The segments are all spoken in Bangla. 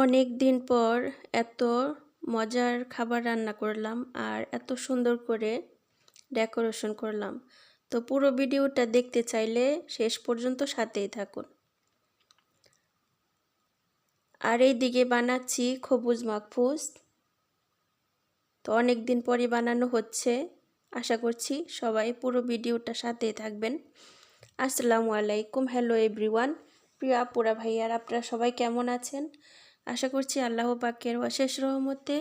অনেক দিন পর এত মজার খাবার রান্না করলাম আর এত সুন্দর করে ডেকোরেশন করলাম। তো পুরো ভিডিওটা দেখতে চাইলে শেষ পর্যন্ত সাথেই থাকুন। আর এইদিকে বানাচ্ছি সবুজ মাখফুস। তো অনেক দিন পরে বানানো হচ্ছে, আশা করছি সবাই পুরো ভিডিওটা সাথেই থাকবেন। আসসালামু আলাইকুম, হ্যালো এভরিওয়ান। প্রিয় আপুরা ভাইয়ার, আপনারা সবাই কেমন আছেন? আশা করছি আল্লাহ পাকের অশেষ রহমতে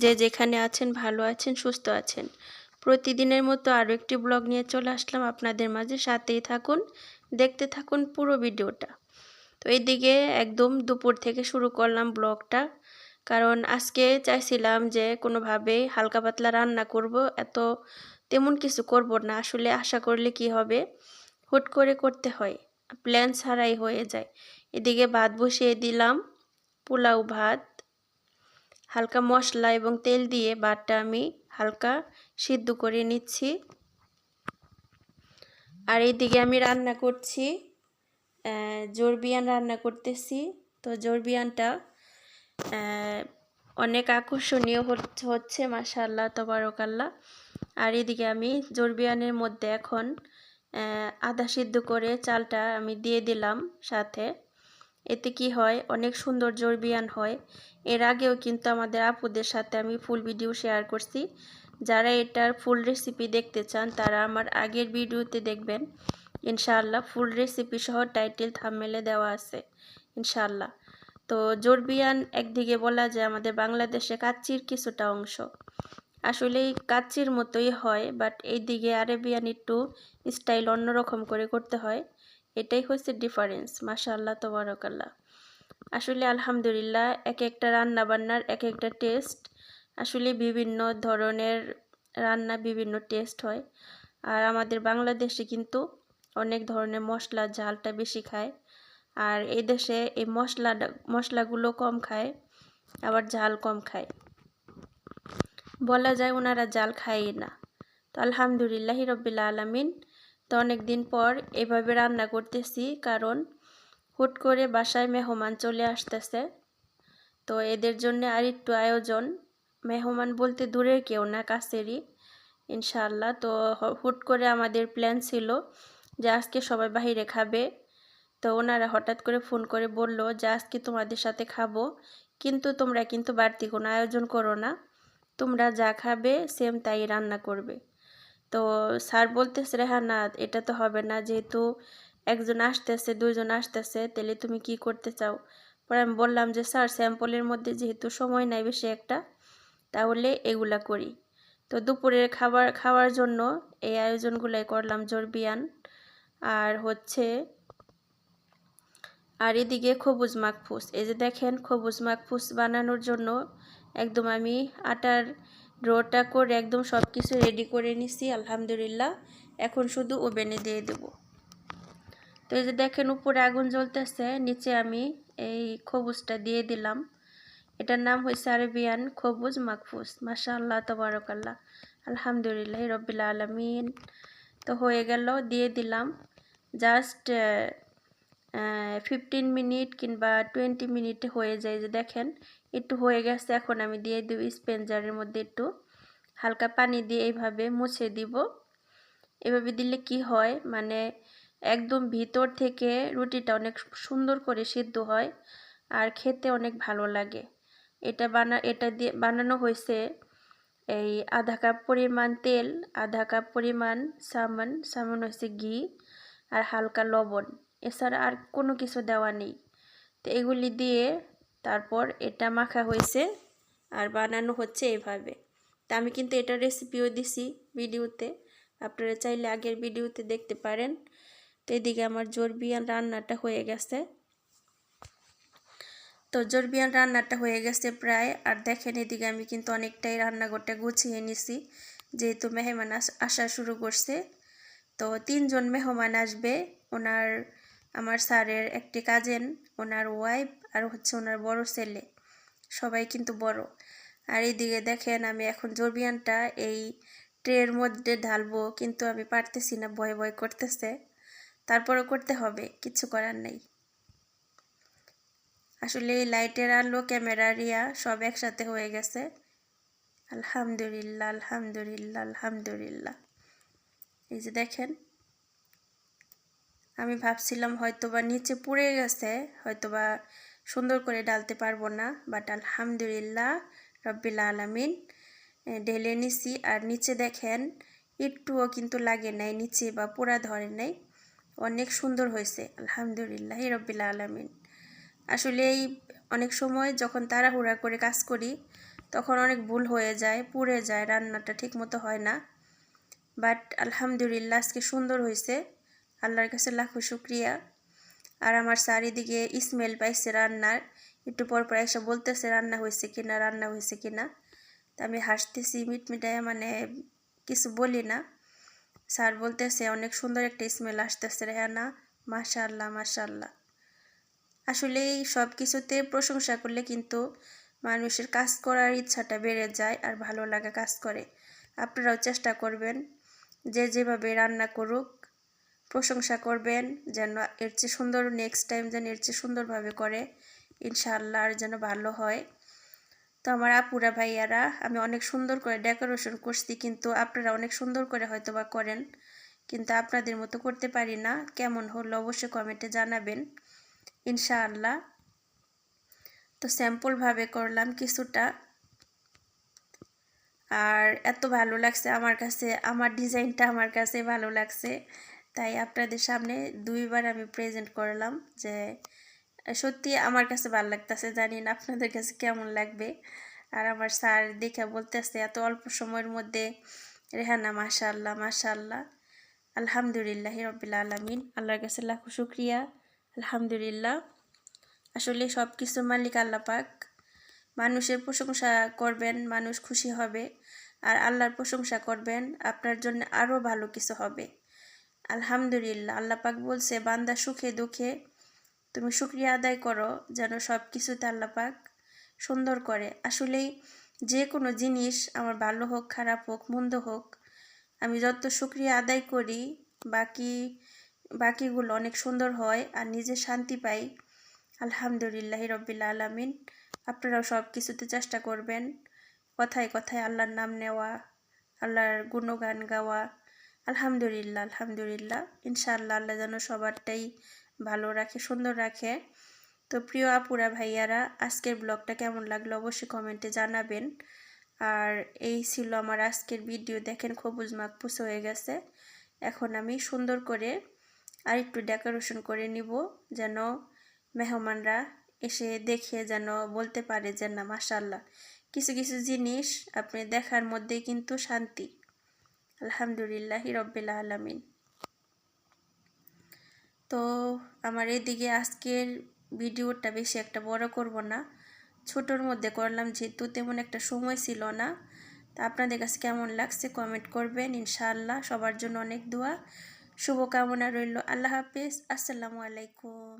যে যেখানে আছেন ভালো আছেন, সুস্থ আছেন। প্রতিদিনের মতো আরও একটি ব্লগ নিয়ে চলে আসলাম আপনাদের মাঝে, সাথেই থাকুন, দেখতে থাকুন পুরো ভিডিওটা। তো এইদিকে একদম দুপুর থেকে শুরু করলাম ব্লগটা, কারণ আজকে চাইছিলাম যে কোনোভাবেই হালকা পাতলা রান্না করব, এত তেমন কিছু করব না। আসলে আশা করলে কি হবে, হুট করে করতে হয়, প্ল্যান ছাড়াই হয়ে যায়। এদিকে ভাত বসিয়ে দিলাম, পোলাও ভাত, হালকা মশলা এবং তেল দিয়ে ভাতটা আমি হালকা সিদ্ধ করে নিচ্ছি। আর এইদিকে আমি রান্না করছি, জর্বিয়ান রান্না করতেছি। তো জর্বিয়ানটা অনেক আকর্ষণীয় হচ্ছে মাশাআল্লাহ তাবারাকাল্লাহ। আর এদিকে আমি জর্বিয়ানের মধ্যে এখন আধা সিদ্ধ করে চালটা আমি দিয়ে দিলাম সাথে। এতে কি হয়, অনেক সুন্দর জর্বিয়ান হয়। এর আগেও কিন্তু আমাদের আপুদের সাথে আমি ফুল ভিডিও শেয়ার করছি। যারা এটার ফুল রেসিপি দেখতে চান তারা আমার আগের ভিডিওতে দেখবেন ইনশাআল্লাহ। ফুল রেসিপি সহ টাইটেল থাম্বনেলে দেওয়া আছে ইনশাআল্লাহ। তো জর্বিয়ান একদিকে বলা যায় আমাদের বাংলাদেশে কাচ্চির কিছুটা অংশ, আসলে কাচ্চির মতোই হয়, বাট এইদিকে আরেবিয়ান একটু স্টাইল অন্যরকম করে করতে হয়। এটাই হচ্ছে ডিফারেন্স। মাশাআল্লাহ তাবারাকাল্লাহ। আসলে আলহামদুলিল্লাহ, এক একটা রান্না বান্নার এক একটা টেস্ট। আসলে বিভিন্ন ধরনের রান্না বিভিন্ন টেস্ট হয়। আর আমাদের বাংলাদেশে কিন্তু অনেক ধরনের মশলা ঝালটা বেশি খায়, আর এই দেশে এই মশলাগুলো কম খায়, আবার ঝাল কম খায়, বলা যায় ওনারা জাল খায়ই না। তো আলহামদুলিল্লাহি রব্বিল আলামিন। তো অনেক দিন পর এভাবে রান্না করতেছি, কারণ হুট করে বাসায় মেহমান চলে আসতেছে। তো এদের জন্য আর একটু আয়োজন, মেহমান বলতে দূরের কেউ না, কাছেরই ইনশাআল্লাহ। তো হুট করে আমাদের প্ল্যান ছিল যে আজকে সবাই বাহিরে খাবে। তো ওনারা হঠাৎ করে ফোন করে বলল যে আজকে তোমাদের সাথে খাবো, কিন্তু তোমরা কিন্তু বাড়তি কোনো আয়োজন করো না, তোমরা যা খাবে সেম তাই রান্না করবে। তো স্যার বলতেছে রেহানা, এটা তো হবে না, যেহেতু একজন আসতেছে দুইজন আসতেছে, তাহলে তুমি কি করতে চাও? পরে আমি বললাম যে স্যার, স্যাম্পলের মধ্যে যেহেতু সময় নাই বেশি একটা, তাহলে এগুলা করি। তো দুপুরের খাওয়ার জন্য এই আয়োজনগুলাই করলাম, জর্বিয়ান আর হচ্ছে, আর এদিকে সবুজ মাখফুস। এই যে দেখেন, সবুজ মাখফুস বানানোর জন্য একদম আমি আটার ডোটা করে একদম সব কিছু রেডি করে নিছি আলহামদুলিল্লাহ। এখন শুধু ওভেনে দিয়ে দেব। তো এই যে দেখেন, উপরে আগুন জ্বলতেছে, নিচে আমি এই সবুজটা দিয়ে দিলাম। এটার নাম হয়েছে আরবিয়ান সবুজ মাখফুস। মাশাআল্লাহ তাবারাকাল্লাহ, আলহামদুলিল্লাহ রব্বিল আলামিন। তো হয়ে গেল, দিয়ে দিলাম। জাস্ট 15 মিনিট কিংবা 20 মিনিটে হয়ে যায়। যে দেখেন একটু হয়ে গেছে, এখন আমি দিয়ে দেব স্পেঞ্জারের মধ্যে একটু হালকা পানি দিয়ে এইভাবে মুছে দিব। এভাবে দিলে কি হয়, মানে একদম ভিতর থেকে রুটিটা অনেক সুন্দর করে সিদ্ধ হয় আর খেতে অনেক ভালো লাগে। এটা দিয়ে বানানো হয়েছে এই আধা কাপ পরিমাণ তেল, আধা কাপ পরিমাণ সামন হয়েছে ঘি, আর হালকা লবণ, এছাড়া আর কোনো কিছু দেওয়া নেই। তো এগুলি দিয়ে তারপর এটা মাখা হয়েছে আর বানানো হচ্ছে এইভাবে। তা আমি কিন্তু এটার রেসিপিও দিছি ভিডিওতে, আপনারা চাইলে আগের ভিডিওতে দেখতে পারেন। তো এদিকে আমার জর্বিয়ান রান্নাটা হয়ে গেছে। তো জর্বিয়ান রান্নাটা হয়ে গেছে প্রায়। আর দেখেন এদিকে আমি কিন্তু অনেকটাই রান্নাঘরটা গুছিয়ে নিছি, যেহেতু মেহমান আসা শুরু করছে। তো 3 জন মেহমান আসবে, আমার স্যারের একটি কাজিন, ওনার ওয়াইফ, আর হচ্ছে ওনার বড় ছেলে, সবাই কিন্তু বড়। আর এইদিকে দেখেন আমি এখন জর্বিয়ানটা এই ট্রের মধ্যে ঢালবো, কিন্তু আমি পারতেছি না, ভয় ভয় করতেছে, তারপরও করতে হবে, কিছু করার নেই। আসলে এই লাইটের আলো ক্যামেরার সব একসাথে হয়ে গেছে। আলহামদুলিল্লাহ, আলহামদুলিল্লাহ, আলহামদুলিল্লাহ। এই যে দেখেন, আমি ভাবছিলাম হয়তোবা নিচে পুড়ে গেছে, হয়তোবা সুন্দর করে ডালতে পারবো না, বাট আলহামদুলিল্লাহ রব্বিল আলামিন ঢেলে নিছি। আর নিচে দেখেন একটুও কিন্তু লাগে নাই নিচে বা পোড়া ধরে নাই, অনেক সুন্দর হয়েছে আলহামদুলিল্লাহ রব্বিল আলামিন। আসলে এই অনেক সময় যখন তাড়াহুড়া করে কাজ করি তখন অনেক ভুল হয়ে যায়, পুড়ে যায়, রান্নাটা ঠিক মতো হয় না। বাট আলহামদুলিল্লাহ আজকে সুন্দর হয়েছে, আল্লাহর কাছে লাখো শুক্রিয়া। আর আমার চারিদিকে স্মেল পাইছে রান্নার, একটু পর পর এসে বলতেছে রান্না হয়েছে কিনা, রান্না হয়েছে কিনা। তা আমি হাসতেছি মিটমিটায়, মানে কিছু বলি না। স্যার বলতেছে অনেক সুন্দর একটা স্মেল আসতেছে রেহানা, মাশাআল্লাহ মাশাআল্লাহ। আসলে এই সব কিছুতে প্রশংসা করলে কিন্তু মানুষের কাজ করার ইচ্ছাটা বেড়ে যায় আর ভালো লাগা কাজ করে। আপনারাও চেষ্টা করবেন যে যেভাবে রান্না করুক প্রশংসা করবেন, যেন এর চেয়ে সুন্দর নেক্সট টাইম যেন এর চেয়ে সুন্দরভাবে করে, ইনশাআল্লাহ আর যেন ভালো হয়। তো আমার আপুরা ভাইয়ারা, আমি অনেক সুন্দর করে ডেকোরেশন করছি, কিন্তু আপনারা অনেক সুন্দর করে হয়তো বা করেন, কিন্তু আপনাদের মতো করতে পারি না। কেমন হলো অবশ্যই কমেন্টে জানাবেন ইনশাআল্লাহ। তো স্যাম্পলভাবে করলাম কিছুটা, আর এত ভালো লাগছে আমার কাছে, আমার ডিজাইনটা আমার কাছে ভালো লাগছে, তাই আপনাদের সামনে দুইবার আমি প্রেজেন্ট করলাম যে সত্যি আমার কাছে ভালো লাগতেছে। জানি না আপনাদের কাছে কেমন লাগবে। আর আমার স্যার দেখে বলতেছে এত অল্প সময়ের মধ্যে রেহানা মাশাআল্লাহ মাশাআল্লাহ। আলহামদুলিল্লাহ রব্বিল আলামিন, আল্লাহর কাছে লাখো শুক্রিয়া আলহামদুলিল্লাহ। আসলে সব কিছুর মালিক আল্লাহ পাক। মানুষের প্রশংসা করবেন, মানুষ খুশি হবে, আর আল্লাহর প্রশংসা করবেন, আপনার জন্য আরও ভালো কিছু হবে। আলহামদুলিল্লাহ, আল্লাহ পাক বলছে বান্দা সুখে দুঃখে তুমি শুকরিয়া আদায় করো, যেন সব কিছুতে আল্লাহ পাক সুন্দর করে। আসলেই যে কোনো জিনিস আমার ভালো হোক খারাপ হোক মন্দ হোক, আমি যত শুকরিয়া আদায় করি বাকিগুলো অনেক সুন্দর হয় আর নিজে শান্তি পাই। আলহামদুলিল্লাহ রব্বিল আলামিন। আপনারাও সব কিছুতে চেষ্টা করবেন কথায় কথায় আল্লাহর নাম নেওয়া, আল্লাহর গুণগান গাওয়া। আলহামদুলিল্লাহ আলহামদুলিল্লাহ, ইনশাআল্লাহ আল্লাহ যেন সবারটাই ভালো রাখে, সুন্দর রাখে। তো প্রিয় আপুরা ভাইয়ারা, আজকের ব্লগটা কেমন লাগলো অবশ্যই কমেন্টে জানাবেন। আর এই ছিল আমার আজকের ভিডিও। দেখেন সবুজ মাকপুস হয়ে গেছে। এখন আমি সুন্দর করে আর একটু ডেকোরেশন করে নিব, যেন মেহমানরা এসে দেখে যেন বলতে পারে যে না মাশাআল্লাহ, কিছু কিছু জিনিস আপনি দেখার মধ্যেই কিন্তু শান্তি। আলহামদুলিল্লাহ রব্বিল আলামিন। তো আমার এদিকে আজকের ভিডিওটা বেশি একটা বড় করব না, ছোটোর মধ্যে করলাম যেহেতু তেমন একটা সময় ছিল না। তা আপনাদের কাছে কেমন লাগছে কমেন্ট করবেন ইনশাআল্লাহ। সবার জন্য অনেক দোয়া শুভকামনা রইল। আল্লাহ হাফেজ, আসসালামু আলাইকুম।